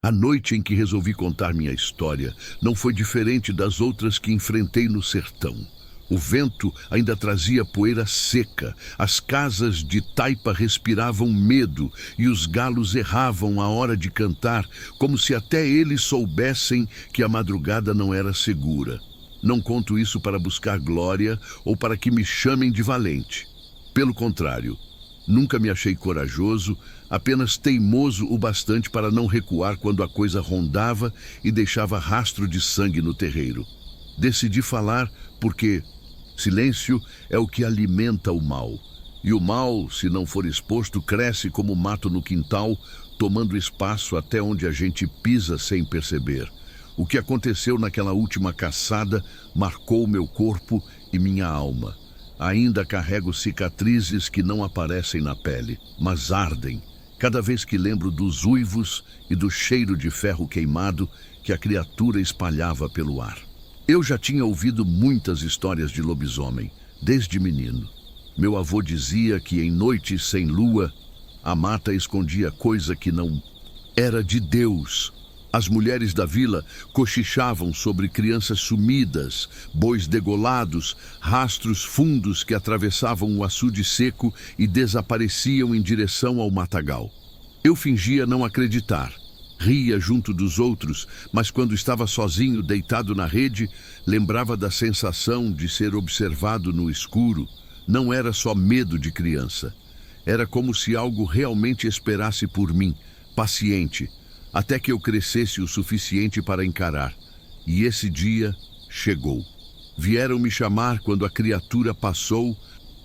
A noite em que resolvi contar minha história não foi diferente das outras que enfrentei no sertão. O vento ainda trazia poeira seca, as casas de taipa respiravam medo e os galos erravam à hora de cantar, como se até eles soubessem que a madrugada não era segura. Não conto isso para buscar glória ou para que me chamem de valente. Pelo contrário, nunca me achei corajoso, apenas teimoso o bastante para não recuar quando a coisa rondava e deixava rastro de sangue no terreiro. Decidi falar porque silêncio é o que alimenta o mal. E o mal, se não for exposto, cresce como mato no quintal, tomando espaço até onde a gente pisa sem perceber. O que aconteceu naquela última caçada marcou meu corpo e minha alma. Ainda carrego cicatrizes que não aparecem na pele, mas ardem, cada vez que lembro dos uivos e do cheiro de ferro queimado que a criatura espalhava pelo ar. Eu já tinha ouvido muitas histórias de lobisomem, desde menino. Meu avô dizia que em noites sem lua, a mata escondia coisa que não era de Deus. As mulheres da vila cochichavam sobre crianças sumidas, bois degolados, rastros fundos que atravessavam o açude seco e desapareciam em direção ao matagal. Eu fingia não acreditar. Ria junto dos outros, mas quando estava sozinho, deitado na rede, lembrava da sensação de ser observado no escuro. Não era só medo de criança. Era como se algo realmente esperasse por mim, paciente, até que eu crescesse o suficiente para encarar. E esse dia chegou. Vieram me chamar quando a criatura passou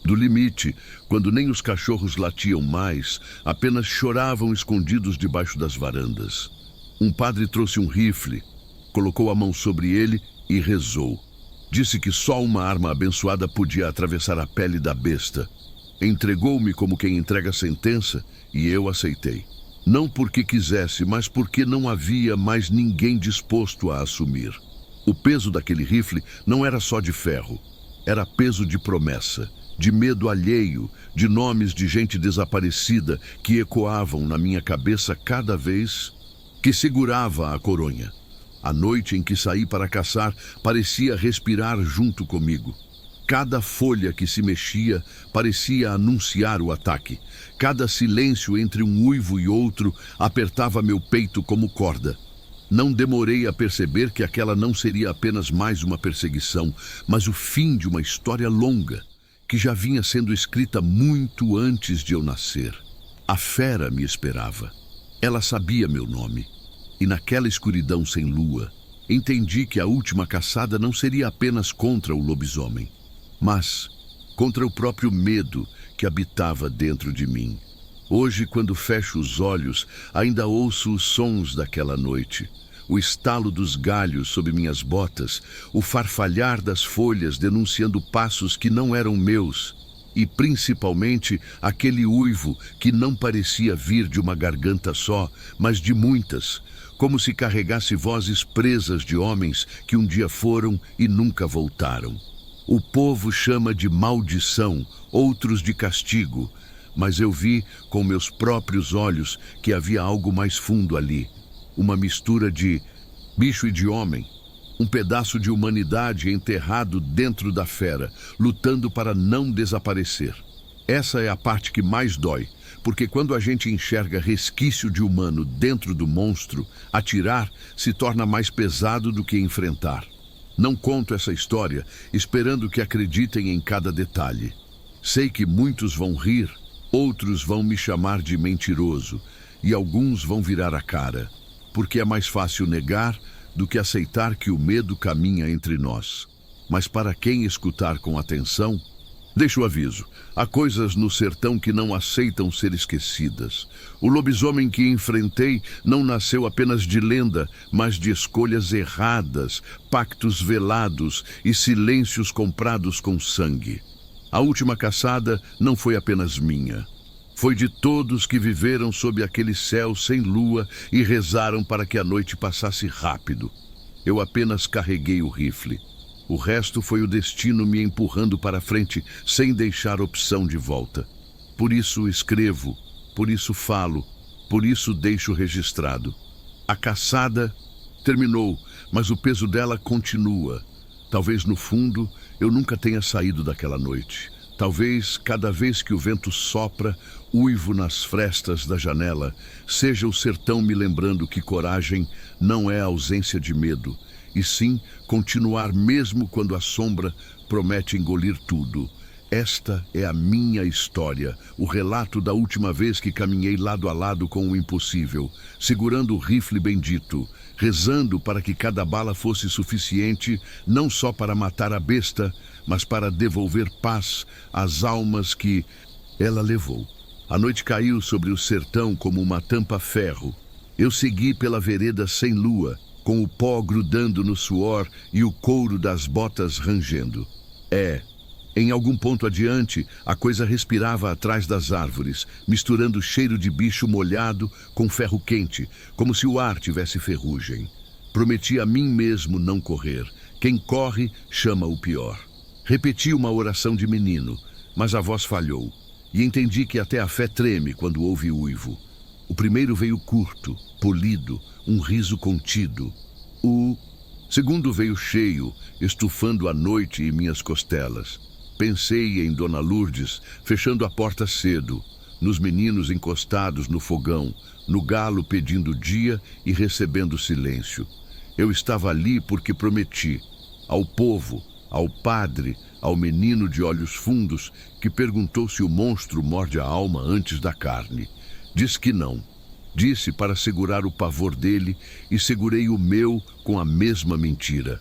do limite, quando nem os cachorros latiam mais, apenas choravam escondidos debaixo das varandas. Um padre trouxe um rifle, colocou a mão sobre ele e rezou. Disse que só uma arma abençoada podia atravessar a pele da besta. Entregou-me como quem entrega a sentença e eu aceitei. Não porque quisesse, mas porque não havia mais ninguém disposto a assumir. O peso daquele rifle não era só de ferro, era peso de promessa, de medo alheio, de nomes de gente desaparecida que ecoavam na minha cabeça cada vez que segurava a coronha. A noite em que saí para caçar parecia respirar junto comigo. Cada folha que se mexia parecia anunciar o ataque. Cada silêncio entre um uivo e outro apertava meu peito como corda. Não demorei a perceber que aquela não seria apenas mais uma perseguição, mas o fim de uma história longa, que já vinha sendo escrita muito antes de eu nascer. A fera me esperava. Ela sabia meu nome. E naquela escuridão sem lua, entendi que a última caçada não seria apenas contra o lobisomem, mas contra o próprio medo que habitava dentro de mim. Hoje, quando fecho os olhos, ainda ouço os sons daquela noite. O estalo dos galhos sob minhas botas, o farfalhar das folhas denunciando passos que não eram meus, e principalmente aquele uivo que não parecia vir de uma garganta só, mas de muitas, como se carregasse vozes presas de homens que um dia foram e nunca voltaram. O povo chama de maldição, outros de castigo, mas eu vi com meus próprios olhos que havia algo mais fundo ali, uma mistura de bicho e de homem, um pedaço de humanidade enterrado dentro da fera, lutando para não desaparecer. Essa é a parte que mais dói, porque quando a gente enxerga resquício de humano dentro do monstro, atirar se torna mais pesado do que enfrentar. Não conto essa história esperando que acreditem em cada detalhe. Sei que muitos vão rir, outros vão me chamar de mentiroso e alguns vão virar a cara, porque é mais fácil negar do que aceitar que o medo caminha entre nós. Mas para quem escutar com atenção, deixo o aviso, há coisas no sertão que não aceitam ser esquecidas. O lobisomem que enfrentei não nasceu apenas de lenda, mas de escolhas erradas, pactos velados e silêncios comprados com sangue. A última caçada não foi apenas minha. Foi de todos que viveram sob aquele céu sem lua e rezaram para que a noite passasse rápido. Eu apenas carreguei o rifle. O resto foi o destino me empurrando para frente, sem deixar opção de volta. Por isso escrevo, por isso falo, por isso deixo registrado. A caçada terminou, mas o peso dela continua. Talvez no fundo eu nunca tenha saído daquela noite. Talvez cada vez que o vento sopra, uivo nas frestas da janela, seja o sertão me lembrando que coragem não é ausência de medo, e sim continuar mesmo quando a sombra promete engolir tudo. Esta é a minha história, o relato da última vez que caminhei lado a lado com o impossível, segurando o rifle bendito, rezando para que cada bala fosse suficiente, não só para matar a besta, mas para devolver paz às almas que ela levou. A noite caiu sobre o sertão como uma tampa-ferro. Eu segui pela vereda sem lua, com o pó grudando no suor e o couro das botas rangendo. Em algum ponto adiante, a coisa respirava atrás das árvores, misturando cheiro de bicho molhado com ferro quente, como se o ar tivesse ferrugem. Prometi a mim mesmo não correr. Quem corre chama o pior. Repeti uma oração de menino, mas a voz falhou, e entendi que até a fé treme quando ouve uivo. O primeiro veio curto, polido, um riso contido. O segundo veio cheio, estufando a noite e minhas costelas. Pensei em Dona Lourdes, fechando a porta cedo, nos meninos encostados no fogão, no galo pedindo dia e recebendo silêncio. Eu estava ali porque prometi, ao povo, ao padre, ao menino de olhos fundos, que perguntou se o monstro morde a alma antes da carne. Disse que não. Disse para segurar o pavor dele e segurei o meu com a mesma mentira.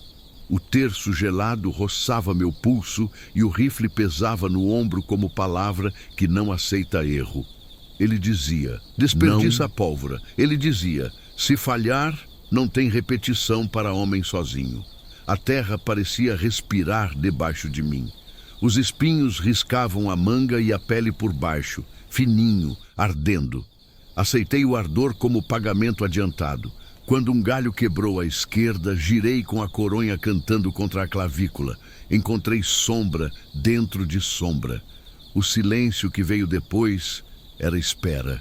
O terço gelado roçava meu pulso e o rifle pesava no ombro como palavra que não aceita erro. Ele dizia, desperdiça a pólvora. Ele dizia, se falhar, não tem repetição para homem sozinho. A terra parecia respirar debaixo de mim. Os espinhos riscavam a manga e a pele por baixo, fininho, ardendo. Aceitei o ardor como pagamento adiantado. Quando um galho quebrou à esquerda, girei com a coronha cantando contra a clavícula. Encontrei sombra dentro de sombra. O silêncio que veio depois era espera.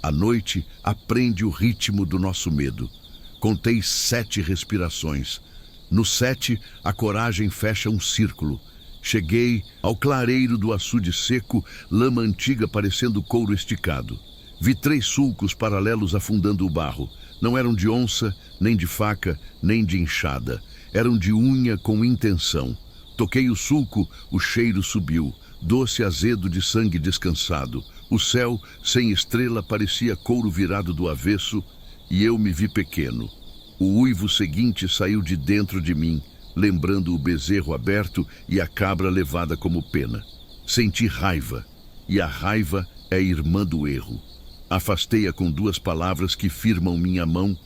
A noite aprende o ritmo do nosso medo. Contei 7 respirações. No 7, a coragem fecha um círculo. Cheguei ao clareiro do açude seco, lama antiga parecendo couro esticado. Vi 3 sulcos paralelos afundando o barro. Não eram de onça, nem de faca, nem de enxada. Eram de unha com intenção. Toquei o sulco, o cheiro subiu, doce azedo de sangue descansado. O céu, sem estrela, parecia couro virado do avesso, e eu me vi pequeno. O uivo seguinte saiu de dentro de mim, lembrando o bezerro aberto e a cabra levada como pena. Senti raiva, e a raiva é irmã do erro. Afastei-a com 2 palavras que firmam minha mão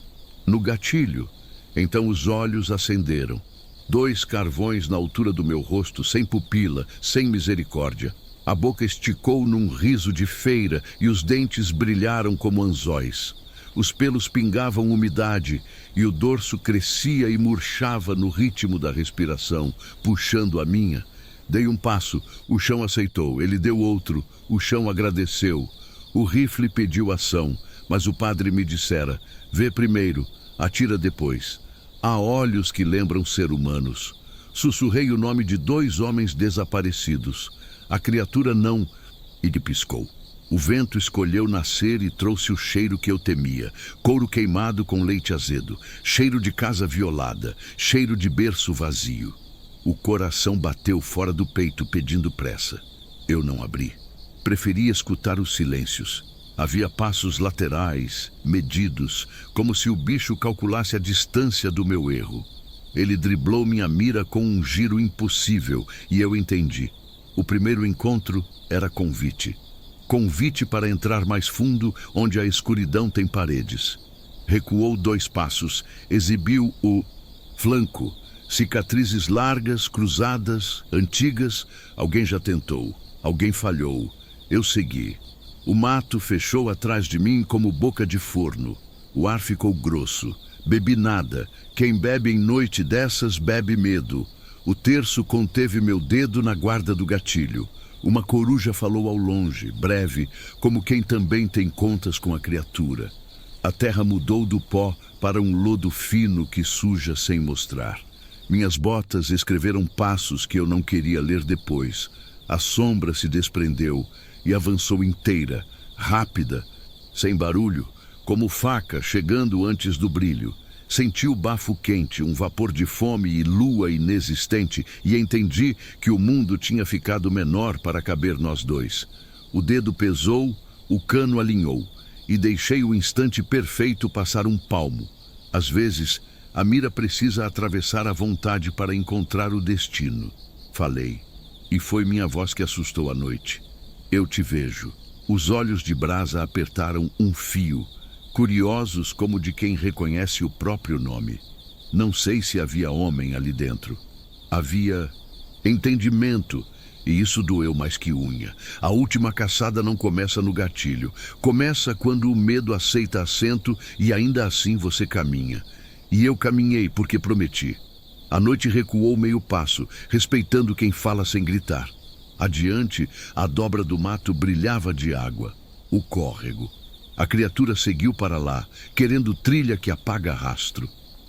no gatilho. Então os olhos acenderam. 2 carvões na altura do meu rosto, sem pupila, sem misericórdia. A boca esticou num riso de feira e os dentes brilharam como anzóis. Os pelos pingavam umidade e o dorso crescia e murchava no ritmo da respiração, puxando a minha. Dei um passo, o chão aceitou. Ele deu outro, o chão agradeceu. O rifle pediu ação, mas o padre me dissera, vê primeiro, atira depois. Há olhos que lembram ser humanos. Sussurrei o nome de 2 homens desaparecidos. A criatura não, e lhe piscou. O vento escolheu nascer e trouxe o cheiro que eu temia. Couro queimado com leite azedo, cheiro de casa violada, cheiro de berço vazio. O coração bateu fora do peito pedindo pressa. Eu não abri. Preferi escutar os silêncios. Havia passos laterais, medidos, como se o bicho calculasse a distância do meu erro. Ele driblou minha mira com um giro impossível e eu entendi. O primeiro encontro era convite. Convite para entrar mais fundo, onde a escuridão tem paredes. Recuou 2 passos, exibiu o flanco. Cicatrizes largas, cruzadas, antigas. Alguém já tentou, alguém falhou. Eu segui. O mato fechou atrás de mim como boca de forno. O ar ficou grosso. Bebi nada. Quem bebe em noite dessas, bebe medo. O terço conteve meu dedo na guarda do gatilho. Uma coruja falou ao longe, breve, como quem também tem contas com a criatura. A terra mudou do pó para um lodo fino que suja sem mostrar. Minhas botas escreveram passos que eu não queria ler depois. A sombra se desprendeu e avançou inteira, rápida, sem barulho, como faca chegando antes do brilho. Senti o bafo quente, um vapor de fome e lua inexistente, e entendi que o mundo tinha ficado menor para caber nós dois. O dedo pesou, o cano alinhou, e deixei o instante perfeito passar um palmo. Às vezes, a mira precisa atravessar a vontade para encontrar o destino. Falei, e foi minha voz que assustou a noite. Eu te vejo. Os olhos de brasa apertaram um fio, curiosos como de quem reconhece o próprio nome. Não sei se havia homem ali dentro. Havia entendimento, e isso doeu mais que unha. A última caçada não começa no gatilho. Começa quando o medo aceita assento e ainda assim você caminha. E eu caminhei porque prometi. A noite recuou meio passo, respeitando quem fala sem gritar. Adiante, a dobra do mato brilhava de água. O córrego. A criatura seguiu para lá, querendo trilha que apaga rastro.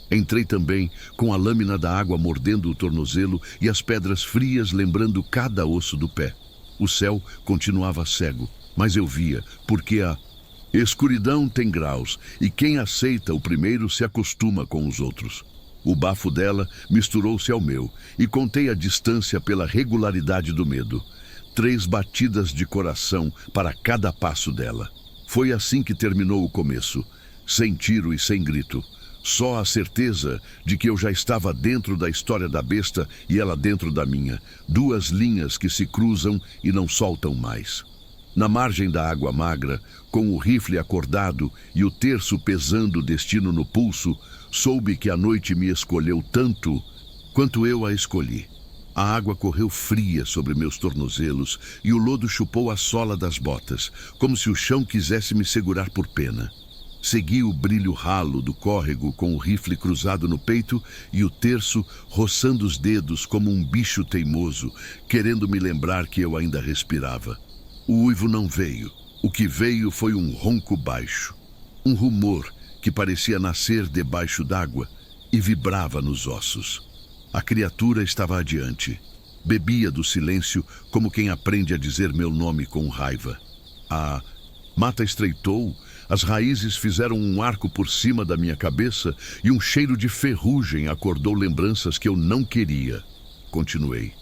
Entrei também, com a lâmina da água mordendo o tornozelo e as pedras frias lembrando cada osso do pé. O céu continuava cego, mas eu via, porque a escuridão tem graus, e quem aceita o primeiro se acostuma com os outros. O bafo dela misturou-se ao meu, e contei a distância pela regularidade do medo. 3 batidas de coração para cada passo dela. Foi assim que terminou o começo, sem tiro e sem grito. Só a certeza de que eu já estava dentro da história da besta e ela dentro da minha. 2 linhas que se cruzam e não soltam mais. Na margem da água magra, com o rifle acordado e o terço pesando o destino no pulso, soube que a noite me escolheu tanto quanto eu a escolhi. A água correu fria sobre meus tornozelos e o lodo chupou a sola das botas, como se o chão quisesse me segurar por pena. Segui o brilho ralo do córrego com o rifle cruzado no peito e o terço roçando os dedos como um bicho teimoso, querendo me lembrar que eu ainda respirava. O uivo não veio. O que veio foi um ronco baixo. Um rumor que parecia nascer debaixo d'água e vibrava nos ossos. A criatura estava adiante. Bebia do silêncio como quem aprende a dizer meu nome com raiva. A mata estreitou, as raízes fizeram um arco por cima da minha cabeça e um cheiro de ferrugem acordou lembranças que eu não queria. Continuei.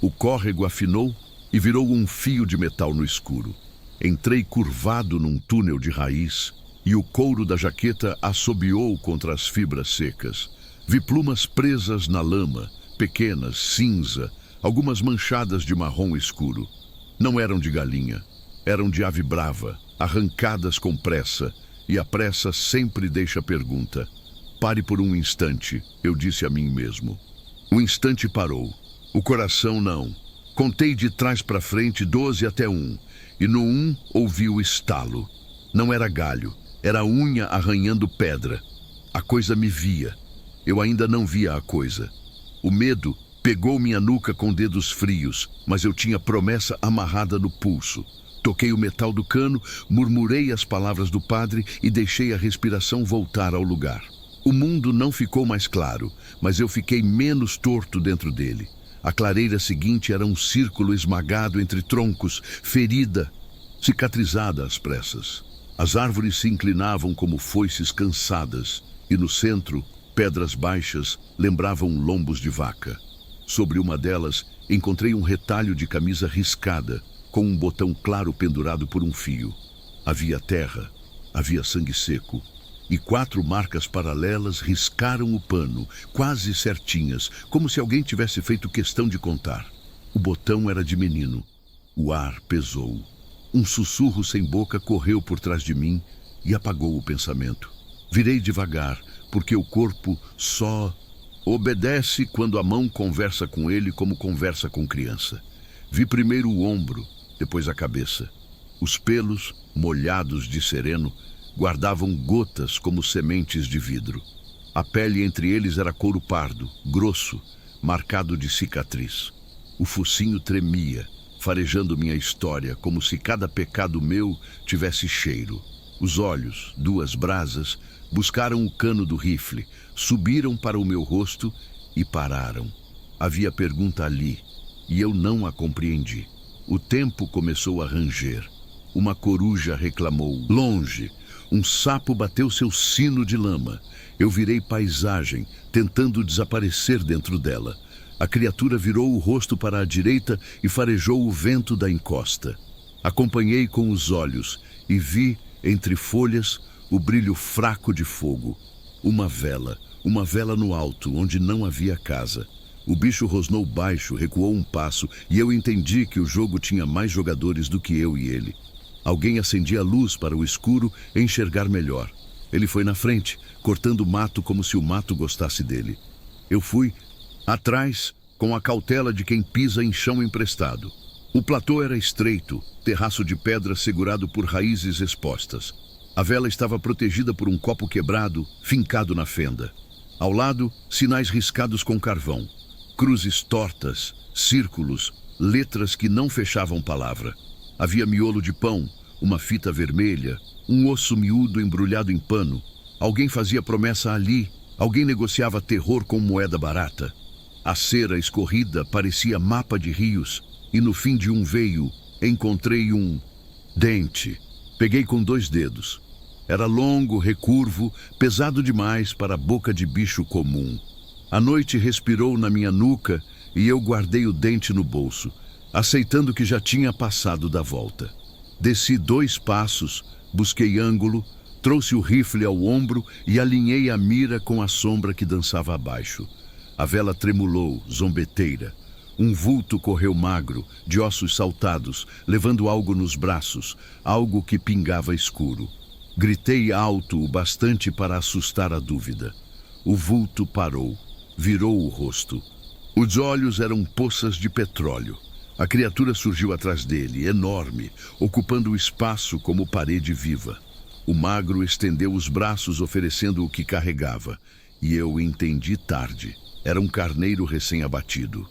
O córrego afinou e virou um fio de metal no escuro. Entrei curvado num túnel de raiz e o couro da jaqueta assobiou contra as fibras secas. Vi plumas presas na lama, pequenas, cinza, algumas manchadas de marrom escuro. Não eram de galinha, eram de ave brava, arrancadas com pressa, e a pressa sempre deixa pergunta. Pare por um instante, eu disse a mim mesmo. O instante parou. O coração não. Contei de trás para frente 12 até 1, e no 1 ouvi o estalo. Não era galho, era unha arranhando pedra. A coisa me via. Eu ainda não via a coisa. O medo pegou minha nuca com dedos frios, mas eu tinha promessa amarrada no pulso. Toquei o metal do cano, murmurei as palavras do padre e deixei a respiração voltar ao lugar. O mundo não ficou mais claro, mas eu fiquei menos torto dentro dele. A clareira seguinte era um círculo esmagado entre troncos, ferida, cicatrizada às pressas. As árvores se inclinavam como foices cansadas, e no centro, pedras baixas lembravam lombos de vaca. Sobre uma delas, encontrei um retalho de camisa riscada, com um botão claro pendurado por um fio. Havia terra, havia sangue seco, e 4 marcas paralelas riscaram o pano, quase certinhas, como se alguém tivesse feito questão de contar. O botão era de menino. O ar pesou. Um sussurro sem boca correu por trás de mim e apagou o pensamento. Virei devagar, porque o corpo só obedece quando a mão conversa com ele como conversa com criança. Vi primeiro o ombro, depois a cabeça. Os pelos, molhados de sereno, guardavam gotas como sementes de vidro. A pele entre eles era couro pardo, grosso, marcado de cicatriz. O focinho tremia, farejando minha história, como se cada pecado meu tivesse cheiro. Os olhos, duas brasas, buscaram o cano do rifle, subiram para o meu rosto e pararam. Havia pergunta ali, e eu não a compreendi. O tempo começou a ranger. Uma coruja reclamou. Longe, um sapo bateu seu sino de lama. Eu virei paisagem, tentando desaparecer dentro dela. A criatura virou o rosto para a direita e farejou o vento da encosta. Acompanhei com os olhos e vi, entre folhas, o brilho fraco de fogo. Uma vela no alto, onde não havia casa. O bicho rosnou baixo, recuou um passo, e eu entendi que o jogo tinha mais jogadores do que eu e ele. Alguém acendia a luz para o escuro enxergar melhor. Ele foi na frente, cortando o mato como se o mato gostasse dele. Eu fui atrás, com a cautela de quem pisa em chão emprestado. O platô era estreito, terraço de pedra segurado por raízes expostas. A vela estava protegida por um copo quebrado, fincado na fenda. Ao lado, sinais riscados com carvão. Cruzes tortas, círculos, letras que não fechavam palavra. Havia miolo de pão, uma fita vermelha, um osso miúdo embrulhado em pano. Alguém fazia promessa ali, alguém negociava terror com moeda barata. A cera escorrida parecia mapa de rios, e no fim de um veio encontrei um dente. Peguei com 2 dedos. Era longo, recurvo, pesado demais para a boca de bicho comum. A noite respirou na minha nuca e eu guardei o dente no bolso, aceitando que já tinha passado da volta. Desci 2 passos, busquei ângulo, trouxe o rifle ao ombro e alinhei a mira com a sombra que dançava abaixo. A vela tremulou, zombeteira. Um vulto correu magro, de ossos saltados, levando algo nos braços, algo que pingava escuro. Gritei alto o bastante para assustar a dúvida. O vulto parou, virou o rosto. Os olhos eram poças de petróleo. A criatura surgiu atrás dele, enorme, ocupando o espaço como parede viva. O magro estendeu os braços oferecendo o que carregava, e eu entendi tarde. Era um carneiro recém-abatido.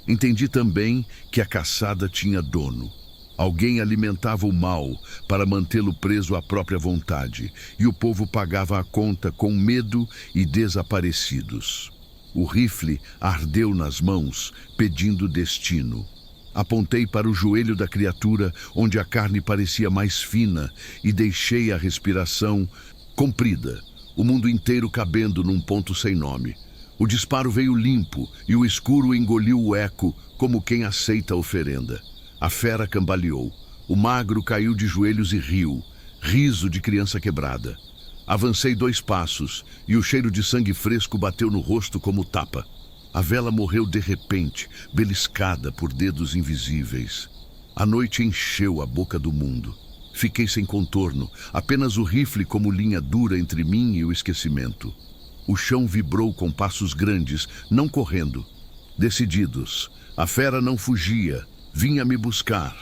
Entendi também que a caçada tinha dono. Alguém alimentava o mal para mantê-lo preso à própria vontade, e o povo pagava a conta com medo e desaparecidos. O rifle ardeu nas mãos, pedindo destino. Apontei para o joelho da criatura, onde a carne parecia mais fina, e deixei a respiração comprida, o mundo inteiro cabendo num ponto sem nome. O disparo veio limpo e o escuro engoliu o eco, como quem aceita a oferenda. A fera cambaleou. O magro caiu de joelhos e riu, riso de criança quebrada. Avancei 2 passos e o cheiro de sangue fresco bateu no rosto como tapa. A vela morreu de repente, beliscada por dedos invisíveis. A noite encheu a boca do mundo. Fiquei sem contorno, apenas o rifle como linha dura entre mim e o esquecimento. O chão vibrou com passos grandes, não correndo. Decididos, a fera não fugia, vinha me buscar.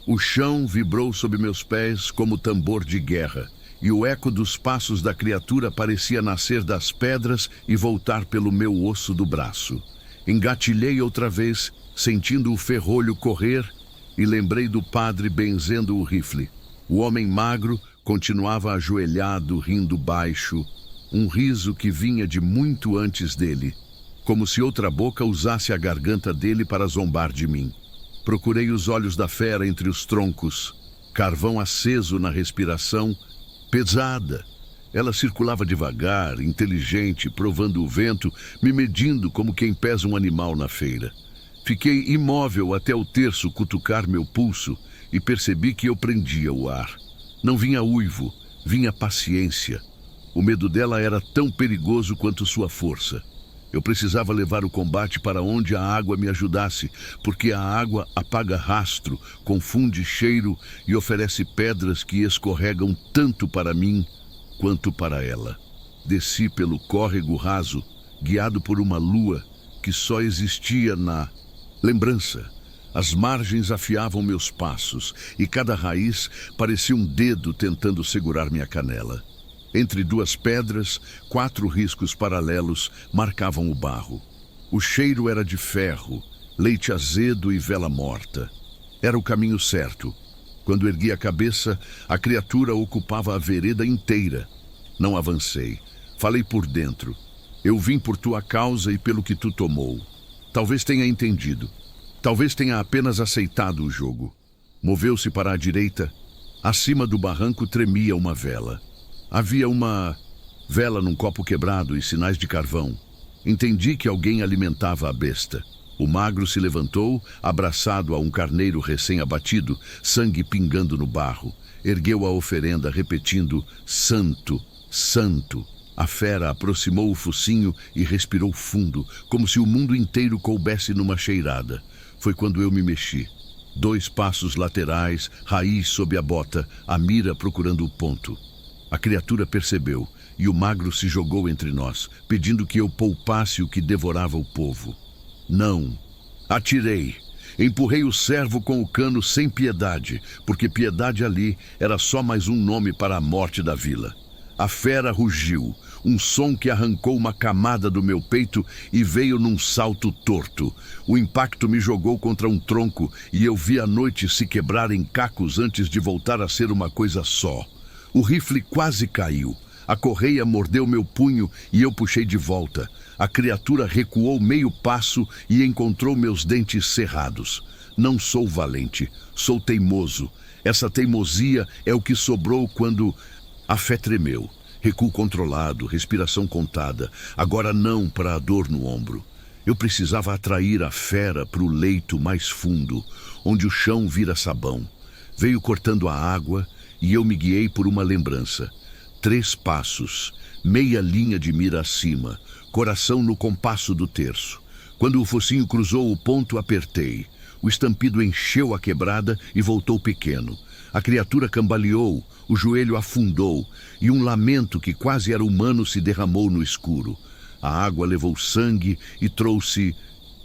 O chão vibrou sob meus pés como tambor de guerra, e o eco dos passos da criatura parecia nascer das pedras e voltar pelo meu osso do braço. Engatilhei outra vez, sentindo o ferrolho correr, e lembrei do padre benzendo o rifle. O homem magro continuava ajoelhado, rindo baixo, um riso que vinha de muito antes dele, como se outra boca usasse a garganta dele para zombar de mim. Procurei os olhos da fera entre os troncos, carvão aceso na respiração, pesada. Ela circulava devagar, inteligente, provando o vento, me medindo como quem pesa um animal na feira. Fiquei imóvel até o terço cutucar meu pulso e percebi que eu prendia o ar. Não vinha uivo, vinha paciência. O medo dela era tão perigoso quanto sua força. Eu precisava levar o combate para onde a água me ajudasse, porque a água apaga rastro, confunde cheiro e oferece pedras que escorregam tanto para mim quanto para ela. Desci pelo córrego raso, guiado por uma lua que só existia na lembrança. As margens afiavam meus passos e cada raiz parecia um dedo tentando segurar minha canela. Entre 2 pedras, 4 riscos paralelos marcavam o barro. O cheiro era de ferro, leite azedo e vela morta. Era o caminho certo. Quando ergui a cabeça, a criatura ocupava a vereda inteira. Não avancei. Falei por dentro. Eu vim por tua causa e pelo que tu tomou. Talvez tenha entendido. Talvez tenha apenas aceitado o jogo. Moveu-se para a direita. Acima do barranco tremia uma vela. Havia uma vela num copo quebrado e sinais de carvão. Entendi que alguém alimentava a besta. O magro se levantou, abraçado a um carneiro recém-abatido, sangue pingando no barro. Ergueu a oferenda, repetindo: Santo, Santo. A fera aproximou o focinho e respirou fundo, como se o mundo inteiro coubesse numa cheirada. Foi quando eu me mexi. 2 passos laterais, raiz sob a bota, a mira procurando o ponto. A criatura percebeu, e o magro se jogou entre nós, pedindo que eu poupasse o que devorava o povo. Não. Atirei. Empurrei o servo com o cano sem piedade, porque piedade ali era só mais um nome para a morte da vila. A fera rugiu, um som que arrancou uma camada do meu peito e veio num salto torto. O impacto me jogou contra um tronco e eu vi a noite se quebrar em cacos antes de voltar a ser uma coisa só. O rifle quase caiu. A correia mordeu meu punho e eu puxei de volta. A criatura recuou meio passo e encontrou meus dentes cerrados. Não sou valente, sou teimoso. Essa teimosia é o que sobrou quando a fé tremeu. Recuo controlado, respiração contada. Agora não para a dor no ombro. Eu precisava atrair a fera para o leito mais fundo, onde o chão vira sabão. Veio cortando a água e eu me guiei por uma lembrança. 3 passos, meia linha de mira acima, coração no compasso do terço. Quando o focinho cruzou o ponto, apertei. O estampido encheu a quebrada e voltou pequeno. A criatura cambaleou, o joelho afundou, e um lamento que quase era humano se derramou no escuro. A água levou sangue e trouxe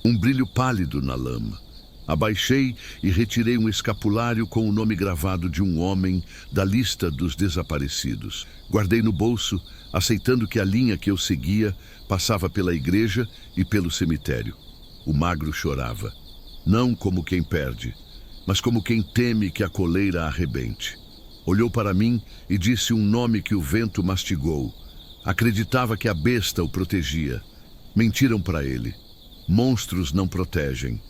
um brilho pálido na lama. Abaixei e retirei um escapulário com o nome gravado de um homem da lista dos desaparecidos. Guardei no bolso, aceitando que a linha que eu seguia passava pela igreja e pelo cemitério. O magro chorava, não como quem perde, mas como quem teme que a coleira arrebente. Olhou para mim e disse um nome que o vento mastigou. Acreditava que a besta o protegia. Mentiram para ele. Monstros não protegem.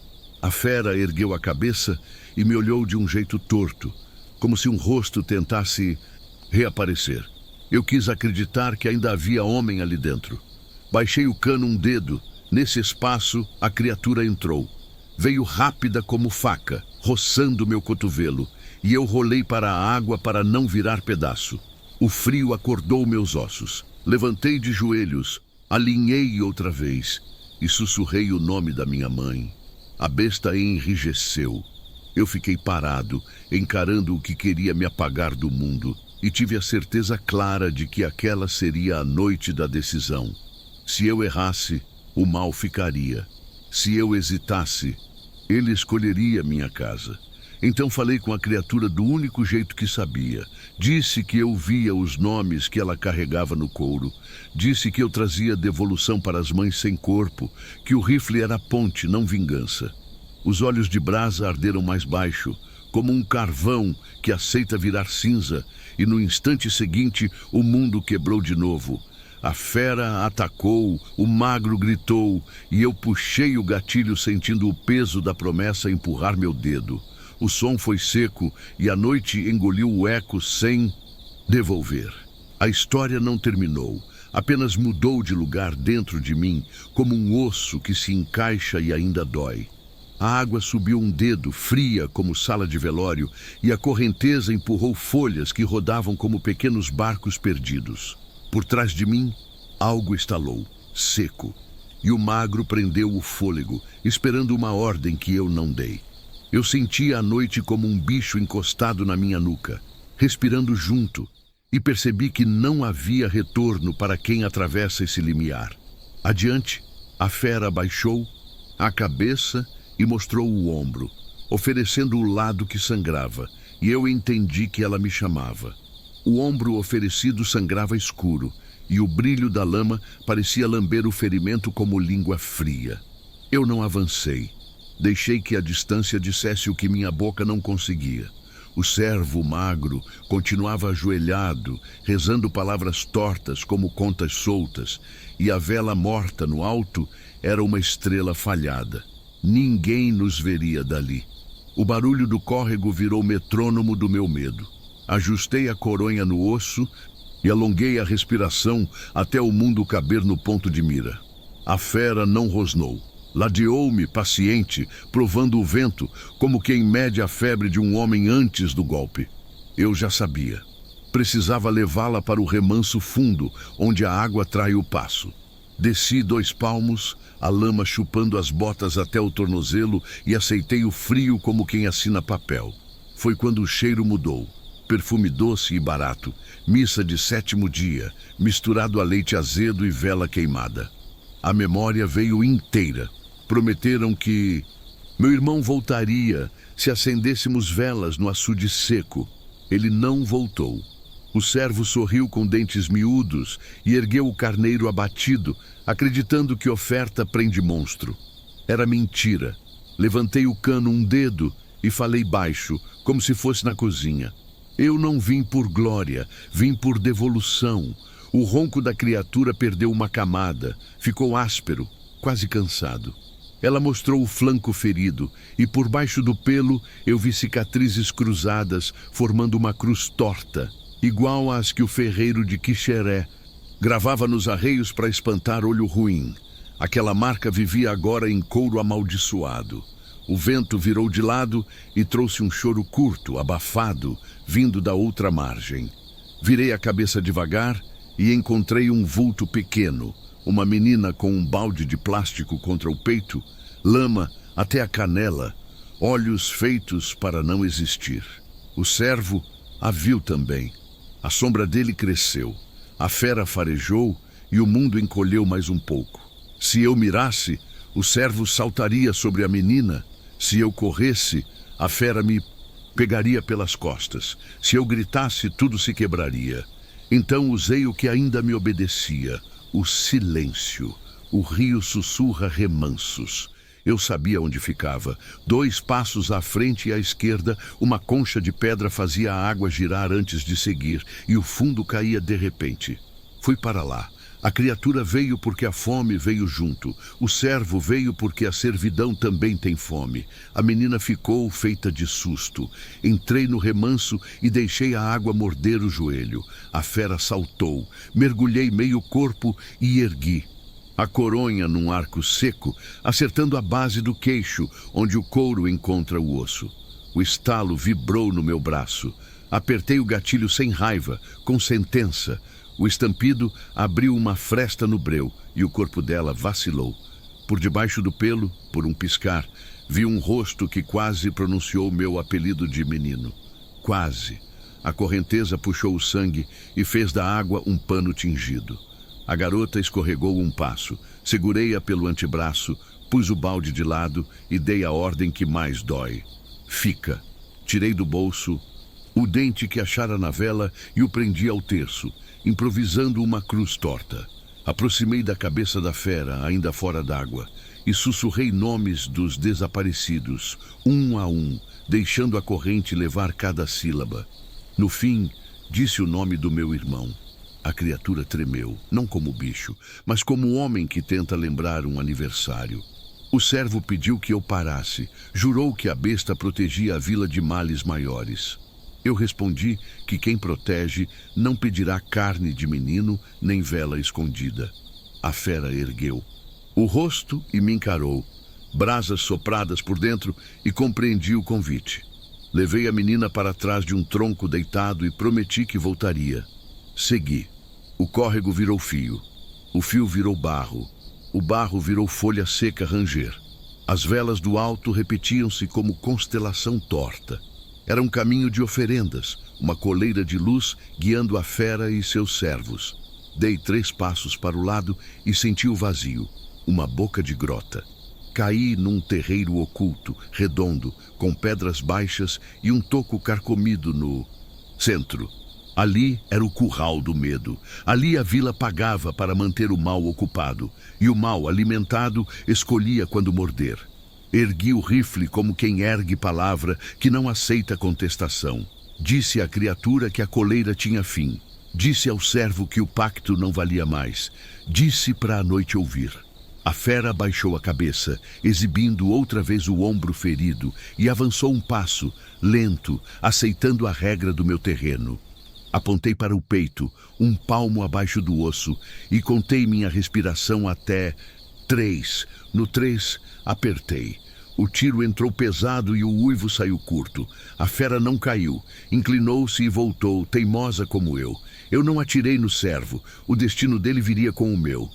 A fera ergueu a cabeça e me olhou de um jeito torto, como se um rosto tentasse reaparecer. Eu quis acreditar que ainda havia homem ali dentro. Baixei o cano um dedo. Nesse espaço, a criatura entrou. Veio rápida como faca, roçando meu cotovelo, e eu rolei para a água para não virar pedaço. O frio acordou meus ossos. Levantei de joelhos, alinhei outra vez e sussurrei o nome da minha mãe. A besta enrijeceu. Eu fiquei parado, encarando o que queria me apagar do mundo, e tive a certeza clara de que aquela seria a noite da decisão. Se eu errasse, o mal ficaria. Se eu hesitasse, ele escolheria minha casa. Então falei com a criatura do único jeito que sabia. Disse que eu via os nomes que ela carregava no couro. Disse que eu trazia devolução para as mães sem corpo, que o rifle era ponte, não vingança. Os olhos de brasa arderam mais baixo, como um carvão que aceita virar cinza, e no instante seguinte o mundo quebrou de novo. A fera atacou, o magro gritou, e eu puxei o gatilho sentindo o peso da promessa empurrar meu dedo. O som foi seco e a noite engoliu o eco sem devolver. A história não terminou, apenas mudou de lugar dentro de mim, como um osso que se encaixa e ainda dói. A água subiu um dedo, fria como sala de velório, e a correnteza empurrou folhas que rodavam como pequenos barcos perdidos. Por trás de mim, algo estalou, seco, e o magro prendeu o fôlego, esperando uma ordem que eu não dei. Eu sentia a noite como um bicho encostado na minha nuca, respirando junto, e percebi que não havia retorno para quem atravessa esse limiar. Adiante, a fera baixou a cabeça e mostrou o ombro, oferecendo o lado que sangrava, e eu entendi que ela me chamava. O ombro oferecido sangrava escuro, e o brilho da lama parecia lamber o ferimento como língua fria. Eu não avancei. Deixei que a distância dissesse o que minha boca não conseguia. O servo magro continuava ajoelhado, rezando palavras tortas como contas soltas, e a vela morta no alto era uma estrela falhada. Ninguém nos veria dali. O barulho do córrego virou metrônomo do meu medo. Ajustei a coronha no osso e alonguei a respiração até o mundo caber no ponto de mira. A fera não rosnou. Ladeou-me paciente, provando o vento, como quem mede a febre de um homem antes do golpe. Eu já sabia. Precisava levá-la para o remanso fundo, onde a água trai o passo. Desci 2 palmos, a lama chupando as botas até o tornozelo, e aceitei o frio como quem assina papel. Foi quando o cheiro mudou. Perfume doce e barato, missa de 7º dia, misturado a leite azedo e vela queimada. A memória veio inteira. Prometeram que meu irmão voltaria se acendêssemos velas no açude seco. Ele não voltou. O servo sorriu com dentes miúdos e ergueu o carneiro abatido, acreditando que oferta prende monstro. Era mentira. Levantei o cano um dedo e falei baixo, como se fosse na cozinha. Eu não vim por glória, vim por devolução. O ronco da criatura perdeu uma camada, ficou áspero, quase cansado. Ela mostrou o flanco ferido, e por baixo do pelo eu vi cicatrizes cruzadas, formando uma cruz torta, igual às que o ferreiro de Quixeré gravava nos arreios para espantar olho ruim. Aquela marca vivia agora em couro amaldiçoado. O vento virou de lado e trouxe um choro curto, abafado, vindo da outra margem. Virei a cabeça devagar e encontrei um vulto pequeno, uma menina com um balde de plástico contra o peito, lama até a canela, olhos feitos para não existir. O servo a viu também. A sombra dele cresceu. A fera farejou e o mundo encolheu mais um pouco. Se eu mirasse, o servo saltaria sobre a menina. Se eu corresse, a fera me pegaria pelas costas. Se eu gritasse, tudo se quebraria. Então usei o que ainda me obedecia, o silêncio. O rio sussurra remansos. Eu sabia onde ficava. 2 passos à frente e à esquerda, uma concha de pedra fazia a água girar antes de seguir, e o fundo caía de repente. Fui para lá. A criatura veio porque a fome veio junto. O servo veio porque a servidão também tem fome. A menina ficou feita de susto. Entrei no remanso e deixei a água morder o joelho. A fera saltou. Mergulhei meio corpo e ergui. A coronha num arco seco, acertando a base do queixo, onde o couro encontra o osso. O estalo vibrou no meu braço. Apertei o gatilho sem raiva, com sentença. O estampido abriu uma fresta no breu e o corpo dela vacilou. Por debaixo do pelo, por um piscar, vi um rosto que quase pronunciou meu apelido de menino. Quase. A correnteza puxou o sangue e fez da água um pano tingido. A garota escorregou um passo. Segurei-a pelo antebraço, pus o balde de lado e dei a ordem que mais dói. Fica. Tirei do bolso o dente que achara na vela e o prendi ao terço, improvisando uma cruz torta. Aproximei da cabeça da fera, ainda fora d'água, e sussurrei nomes dos desaparecidos, um a um, deixando a corrente levar cada sílaba. No fim, disse o nome do meu irmão. A criatura tremeu, não como bicho, mas como homem que tenta lembrar um aniversário. O servo pediu que eu parasse, jurou que a besta protegia a vila de males maiores. Eu respondi que quem protege não pedirá carne de menino nem vela escondida. A fera ergueu o rosto e me encarou, brasas sopradas por dentro, e compreendi o convite. Levei a menina para trás de um tronco deitado e prometi que voltaria. Segui. O córrego virou fio. O fio virou barro. O barro virou folha seca ranger. As velas do alto repetiam-se como constelação torta. Era um caminho de oferendas, uma coleira de luz guiando a fera e seus servos. Dei 3 passos para o lado e senti o vazio, uma boca de grota. Caí num terreiro oculto, redondo, com pedras baixas e um toco carcomido no centro. Ali era o curral do medo. Ali a vila pagava para manter o mal ocupado, e o mal alimentado escolhia quando morder. Ergui o rifle como quem ergue palavra que não aceita contestação. Disse à criatura que a coleira tinha fim. Disse ao servo que o pacto não valia mais. Disse para a noite ouvir. A fera baixou a cabeça, exibindo outra vez o ombro ferido, e avançou um passo, lento, aceitando a regra do meu terreno. Apontei para o peito, um palmo abaixo do osso, e contei minha respiração até 3. No 3, apertei. O tiro entrou pesado e o uivo saiu curto. A fera não caiu, inclinou-se e voltou, teimosa como eu. Eu não atirei no servo, o destino dele viria com o meu.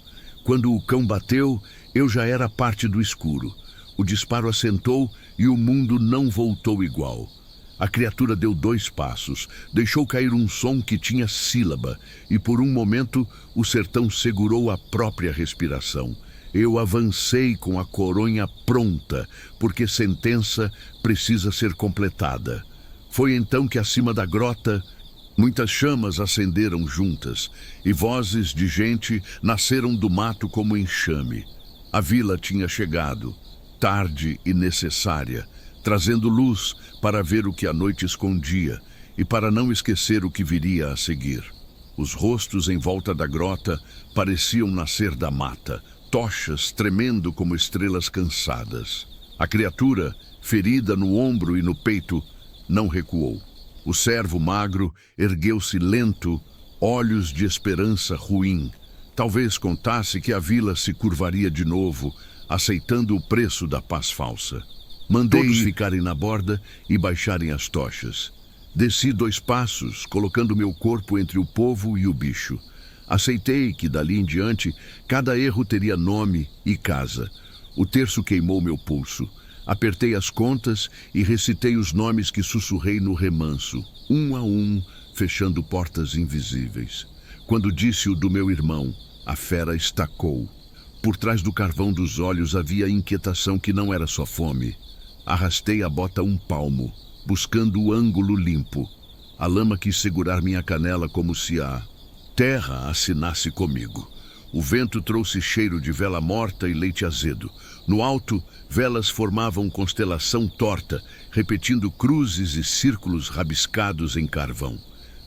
Quando o cão bateu, eu já era parte do escuro. O disparo assentou e o mundo não voltou igual. A criatura deu 2 passos, deixou cair um som que tinha sílaba, e por um momento o sertão segurou a própria respiração. Eu avancei com a coronha pronta, porque sentença precisa ser completada. Foi então que acima da grota, muitas chamas acenderam juntas, e vozes de gente nasceram do mato como enxame. A vila tinha chegado, tarde e necessária, trazendo luz para ver o que a noite escondia e para não esquecer o que viria a seguir. Os rostos em volta da grota pareciam nascer da mata, tochas tremendo como estrelas cansadas. A criatura, ferida no ombro e no peito, não recuou. O servo magro ergueu-se lento, olhos de esperança ruim. Talvez contasse que a vila se curvaria de novo, aceitando o preço da paz falsa. Mandei todos ficarem na borda e baixarem as tochas. Desci 2 passos, colocando meu corpo entre o povo e o bicho. Aceitei que, dali em diante, cada erro teria nome e casa. O terço queimou meu pulso. Apertei as contas e recitei os nomes que sussurrei no remanso, um a um, fechando portas invisíveis. Quando disse o do meu irmão, a fera estacou. Por trás do carvão dos olhos havia inquietação que não era só fome. Arrastei a bota 1 palmo, buscando o ângulo limpo. A lama quis segurar minha canela como se a terra assinasse comigo. O vento trouxe cheiro de vela morta e leite azedo. No alto, velas formavam constelação torta, repetindo cruzes e círculos rabiscados em carvão.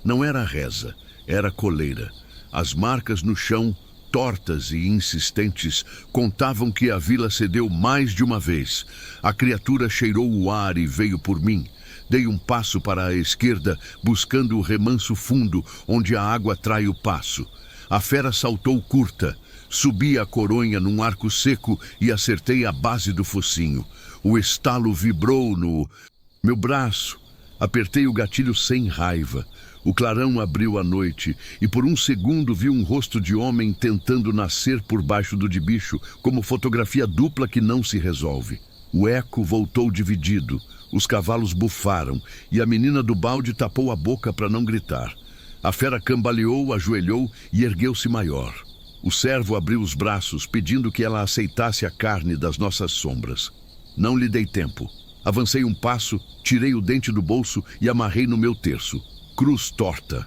Não era reza, era coleira. As marcas no chão, tortas e insistentes, contavam que a vila cedeu mais de uma vez. A criatura cheirou o ar e veio por mim. Dei um passo para a esquerda, buscando o remanso fundo, onde a água trai o passo. A fera saltou curta. Subi a coronha num arco seco e acertei a base do focinho. O estalo vibrou no meu braço. Apertei o gatilho sem raiva. O clarão abriu a noite e por um segundo vi um rosto de homem tentando nascer por baixo do de bicho, como fotografia dupla que não se resolve. O eco voltou dividido. Os cavalos bufaram e a menina do balde tapou a boca para não gritar. A fera cambaleou, ajoelhou e ergueu-se maior. O servo abriu os braços, pedindo que ela aceitasse a carne das nossas sombras. Não lhe dei tempo. Avancei um passo, tirei o dente do bolso e amarrei no meu terço. Cruz torta.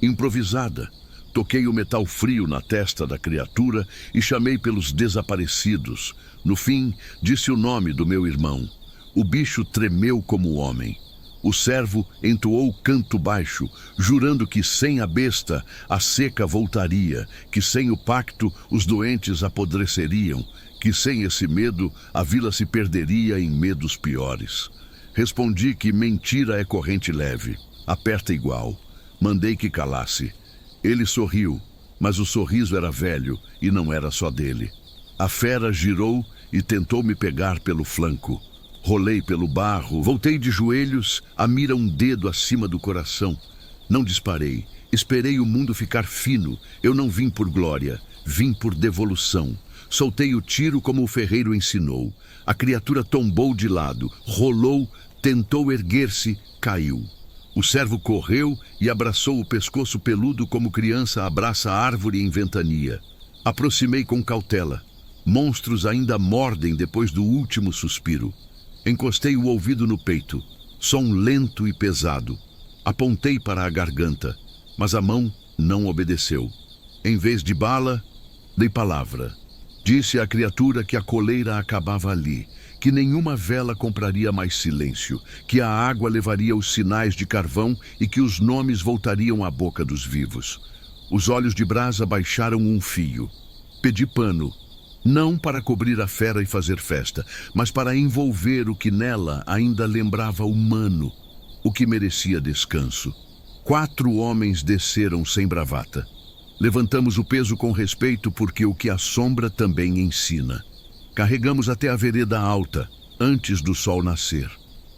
Improvisada. Toquei o metal frio na testa da criatura e chamei pelos desaparecidos. No fim, disse o nome do meu irmão. O bicho tremeu como homem. O servo entoou canto baixo, jurando que sem a besta a seca voltaria, que sem o pacto os doentes apodreceriam, que sem esse medo a vila se perderia em medos piores. Respondi que mentira é corrente leve, aperta igual. Mandei que calasse. Ele sorriu, mas o sorriso era velho e não era só dele. A fera girou e tentou me pegar pelo flanco. Rolei pelo barro, voltei de joelhos, a mira um dedo acima do coração. Não disparei, esperei o mundo ficar fino. Eu não vim por glória, vim por devolução. Soltei o tiro como o ferreiro ensinou. A criatura tombou de lado, rolou, tentou erguer-se, caiu. O servo correu e abraçou o pescoço peludo como criança abraça a árvore em ventania. Aproximei com cautela. Monstros ainda mordem depois do último suspiro. Encostei o ouvido no peito, som lento e pesado. Apontei para a garganta, mas a mão não obedeceu. Em vez de bala, dei palavra. Disse à criatura que a coleira acabava ali, que nenhuma vela compraria mais silêncio, que a água levaria os sinais de carvão e que os nomes voltariam à boca dos vivos. Os olhos de brasa baixaram um fio. Pedi pano, não para cobrir a fera e fazer festa, mas para envolver o que nela ainda lembrava humano, o que merecia descanso. 4 homens desceram sem bravata. Levantamos o peso com respeito porque o que assombra também ensina. Carregamos até a vereda alta, antes do sol nascer.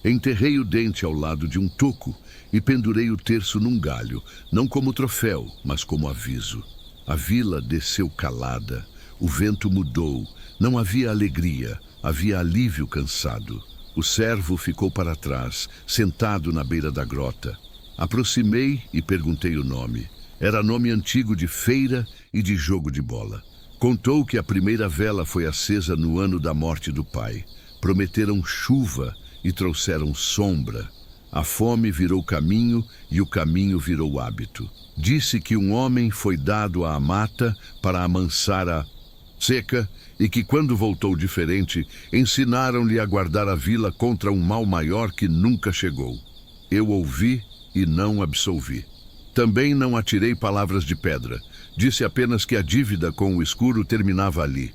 Enterrei o dente ao lado de um toco e pendurei o terço num galho, não como troféu, mas como aviso. A vila desceu calada, o vento mudou, não havia alegria, havia alívio cansado. O servo ficou para trás, sentado na beira da grota. Aproximei e perguntei o nome. Era nome antigo de feira e de jogo de bola. Contou que a primeira vela foi acesa no ano da morte do pai. Prometeram chuva e trouxeram sombra. A fome virou caminho e o caminho virou hábito. Disse que um homem foi dado à mata para amansar a seca e que quando voltou diferente, ensinaram-lhe a guardar a vila contra um mal maior que nunca chegou. Eu ouvi e não absolvi. Também não atirei palavras de pedra. Disse apenas que a dívida com o escuro terminava ali.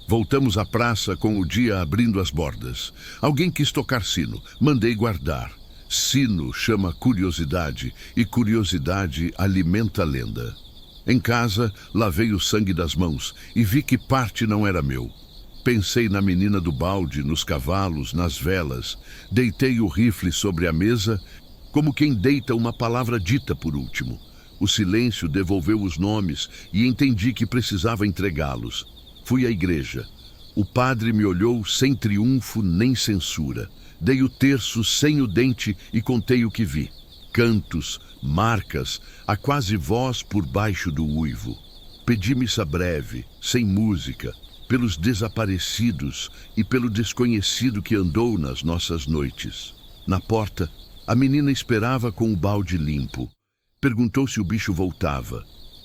Voltamos à praça com o dia abrindo as bordas. Alguém quis tocar sino. Mandei guardar. Sino chama curiosidade e curiosidade alimenta a lenda. Em casa, lavei o sangue das mãos e vi que parte não era meu. Pensei na menina do balde, nos cavalos, nas velas. Deitei o rifle sobre a mesa, como quem deita uma palavra dita por último. O silêncio devolveu os nomes e entendi que precisava entregá-los. Fui à igreja. O padre me olhou sem triunfo nem censura. Dei o terço sem o dente e contei o que vi. Cantos, marcas, a quase voz por baixo do uivo. Pedi missa breve, sem música, pelos desaparecidos e pelo desconhecido que andou nas nossas noites. Na porta, a menina esperava com o balde limpo. Perguntou se o bicho voltava.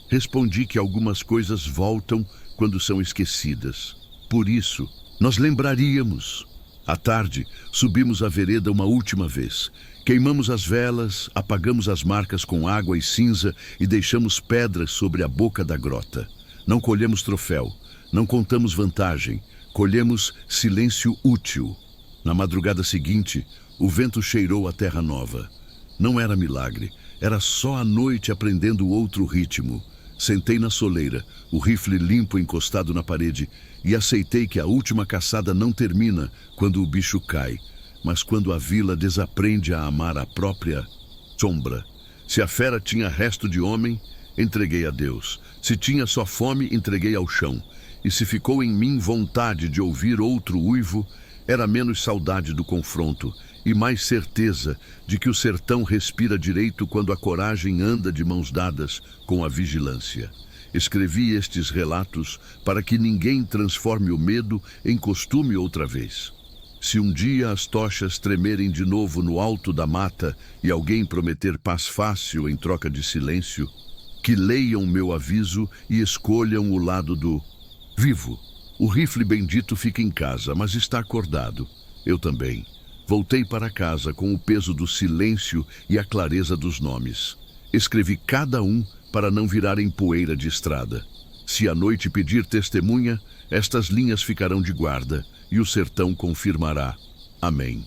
Respondi que algumas coisas voltam quando são esquecidas. Por isso, nós lembraríamos. À tarde, subimos a vereda uma última vez. Queimamos as velas, apagamos as marcas com água e cinza e deixamos pedras sobre a boca da grota. Não colhemos troféu, não contamos vantagem, colhemos silêncio útil. Na madrugada seguinte, o vento cheirou a terra nova. Não era milagre, era só a noite aprendendo outro ritmo. Sentei na soleira, o rifle limpo encostado na parede, e aceitei que a última caçada não termina quando o bicho cai, mas quando a vila desaprende a amar a própria sombra. Se a fera tinha resto de homem, entreguei a Deus. Se tinha só fome, entreguei ao chão. E se ficou em mim vontade de ouvir outro uivo, era menos saudade do confronto e mais certeza de que o sertão respira direito quando a coragem anda de mãos dadas com a vigilância. Escrevi estes relatos para que ninguém transforme o medo em costume outra vez. Se um dia as tochas tremerem de novo no alto da mata e alguém prometer paz fácil em troca de silêncio, que leiam meu aviso e escolham o lado do vivo. O rifle bendito fica em casa, mas está acordado. Eu também. Voltei para casa com o peso do silêncio e a clareza dos nomes. Escrevi cada um para não virarem poeira de estrada. Se a noite pedir testemunha, estas linhas ficarão de guarda e o sertão confirmará. Amém.